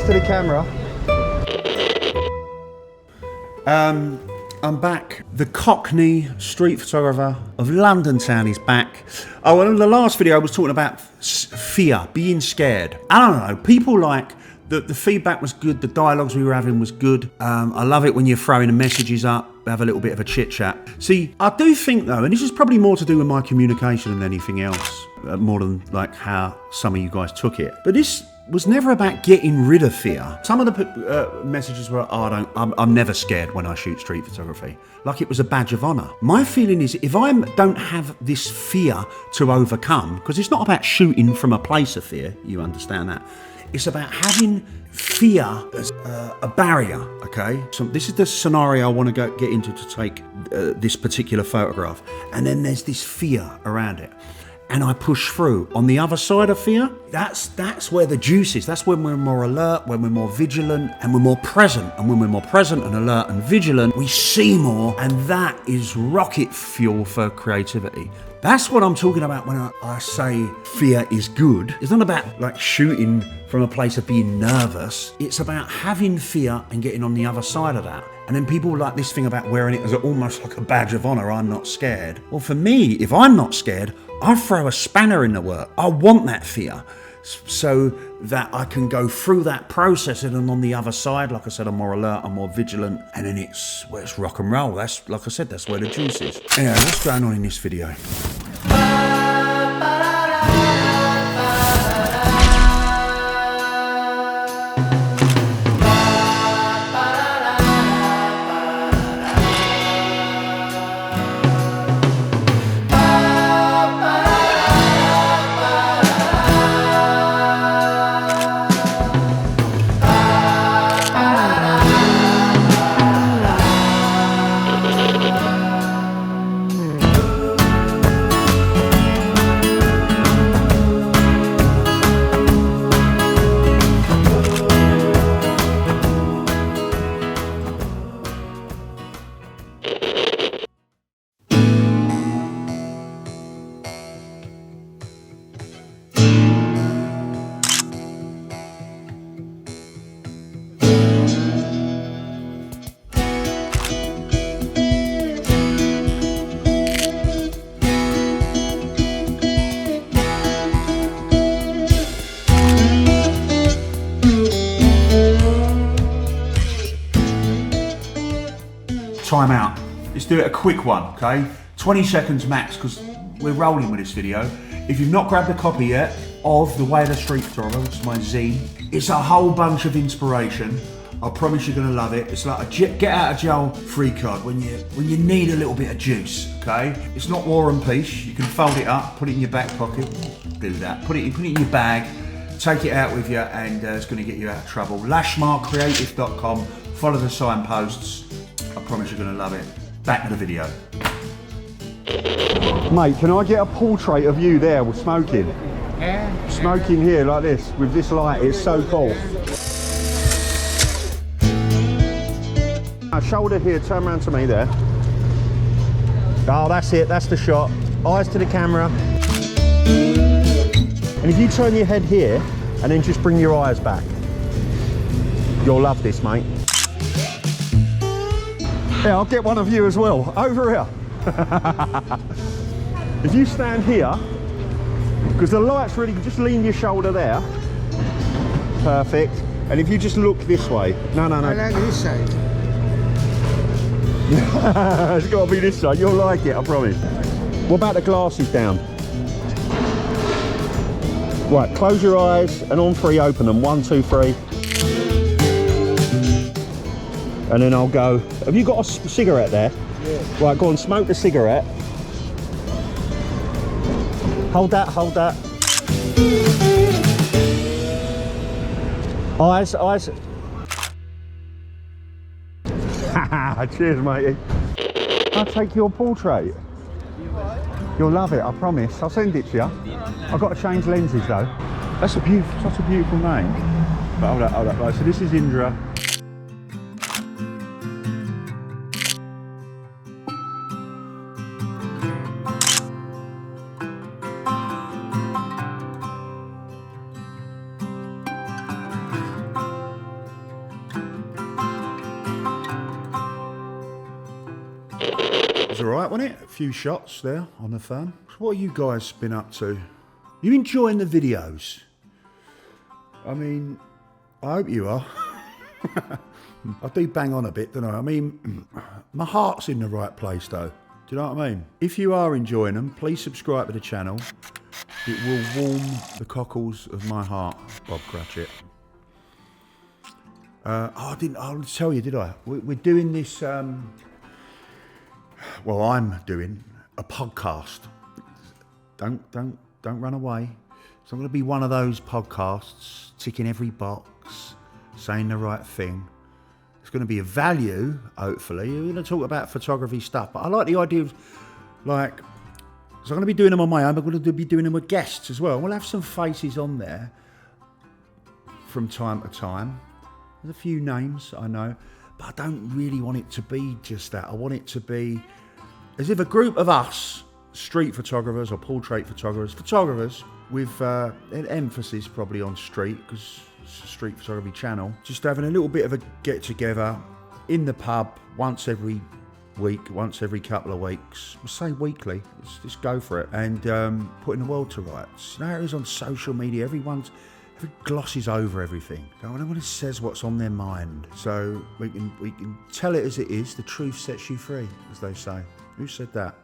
to the camera. I'm back. The Cockney street photographer of London town is back. Oh, and in the last video I was talking about fear, being scared. I don't know, people like, the feedback was good, the dialogues we were having was good. I love it when you're throwing the messages up, have a little bit of a chit chat. See, I do think though, and this is probably more to do with my communication than anything else, more than like how some of you guys took it. But this was never about getting rid of fear. Some of the messages were, oh, I'm never scared when I shoot street photography. Like it was a badge of honor. My feeling is if I don't have this fear to overcome, because it's not about shooting from a place of fear, you understand that. It's about having fear as a barrier, okay? So this is the scenario I want to get into to take this particular photograph. And then there's this fear around it. And I push through. On the other side of fear, that's where the juice is. That's when we're more alert, when we're more vigilant, and we're more present. And when we're more present and alert and vigilant, we see more, and that is rocket fuel for creativity. That's what I'm talking about when I say fear is good. It's not about like shooting from a place of being nervous. It's about having fear and getting on the other side of that. And then people like this thing about wearing it as almost like a badge of honor. I'm not scared. Well, for me, if I'm not scared, I throw a spanner in the work. I want that fear so that I can go through that process, and then on the other side, like I said, I'm more alert, I'm more vigilant, and then it's rock and roll. That's, like I said, that's where the juice is. Anyway, what's going on in this video? Time out. Let's do it a quick one, okay? 20 seconds max, because we're rolling with this video. If you've not grabbed a copy yet of The Way of the Street Photographer, which is my zine, it's a whole bunch of inspiration. I promise you're gonna love it. It's like a get out of jail free card when you need a little bit of juice, okay? It's not War and Peace. You can fold it up, put it in your back pocket, do that. Put it in your bag, take it out with you, and it's gonna get you out of trouble. Lashmarcreative.com, follow the signposts. I promise you're going to love it. Back to the video. Mate, can I get a portrait of you there with smoking? Yeah. Smoking here like this, with this light, it's so cool. Now, shoulder here, turn around to me there. Oh, that's it, that's the shot. Eyes to the camera. And if you turn your head here, and then just bring your eyes back. You'll love this, mate. Yeah, I'll get one of you as well, over here. If you stand here, because the light's really, just lean your shoulder there. Perfect. And if you just look this way. No. I like this side. It's got to be this side, you'll like it, I promise. What about the glasses down? Right, close your eyes and on three, open them. 1, 2, 3. And then I'll go, have you got a cigarette there? Yeah. Right, go on, smoke the cigarette. Hold that, hold that. Eyes. Cheers, matey. I'll take your portrait. You'll love it, I promise. I'll send it to you. I've got to change lenses though. That's such a beautiful name. But hold up. Right, so this is Indra. It was alright, wasn't it? A few shots there on the phone. What have you guys been up to? You enjoying the videos? I mean, I hope you are. I do bang on a bit, don't I? I mean, my heart's in the right place though. Do you know what I mean? If you are enjoying them, please subscribe to the channel. It will warm the cockles of my heart, Bob Cratchit. I didn't tell you, did I? We're doing this, well, I'm doing a podcast. Don't run away. So I'm going to be one of those podcasts, ticking every box, saying the right thing. It's going to be of value, hopefully. We're going to talk about photography stuff, but I like the idea of, like, so I'm going to be doing them on my own, but I'm going to be doing them with guests as well. We'll have some faces on there from time to time. There's a few names, I know, but I don't really want it to be just that. I want it to be as if a group of us, street photographers or portrait photographers with an emphasis probably on street, because it's a street photography channel, just having a little bit of a get together in the pub once every week, once every couple of weeks. We'll say weekly, let's just go for it, and putting the world to rights. Now it is on social media, every glosses over everything. Everyone says what's on their mind, so we can tell it as it is. The truth sets you free, as they say. Who said that?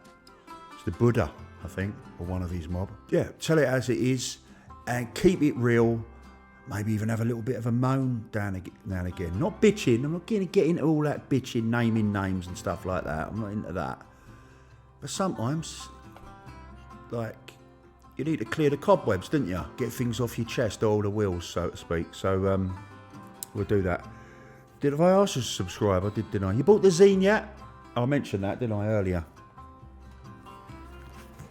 It's the Buddha, I think, or one of his mob. Yeah, tell it as it is and keep it real. Maybe even have a little bit of a moan now and again. Not bitching. I'm not going to get into all that bitching, naming names and stuff like that. I'm not into that. But sometimes, like, you need to clear the cobwebs, don't you? Get things off your chest, all the wheels, so to speak. So we'll do that. Have I asked you to subscribe? I did, didn't I? You bought the zine yet? I mentioned that, didn't I, earlier?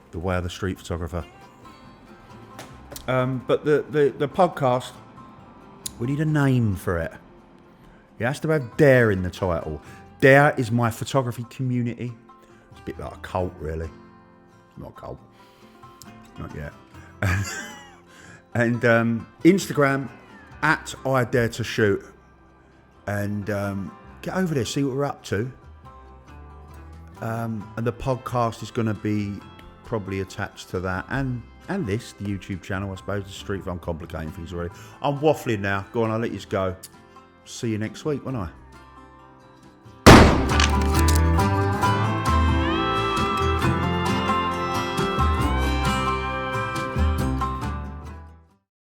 The Way of the Street Photographer. But the podcast, we need a name for it. It has to have Dare in the title. Dare is my photography community. It's a bit like a cult, really. It's not a cult. Not yet. And Instagram, at I Dare to Shoot. And get over there, see what we're up to. And the podcast is going to be probably attached to that. And this, the YouTube channel, I suppose, the street. I'm complicating things already. I'm waffling now. Go on, I'll let you go. See you next week, won't I?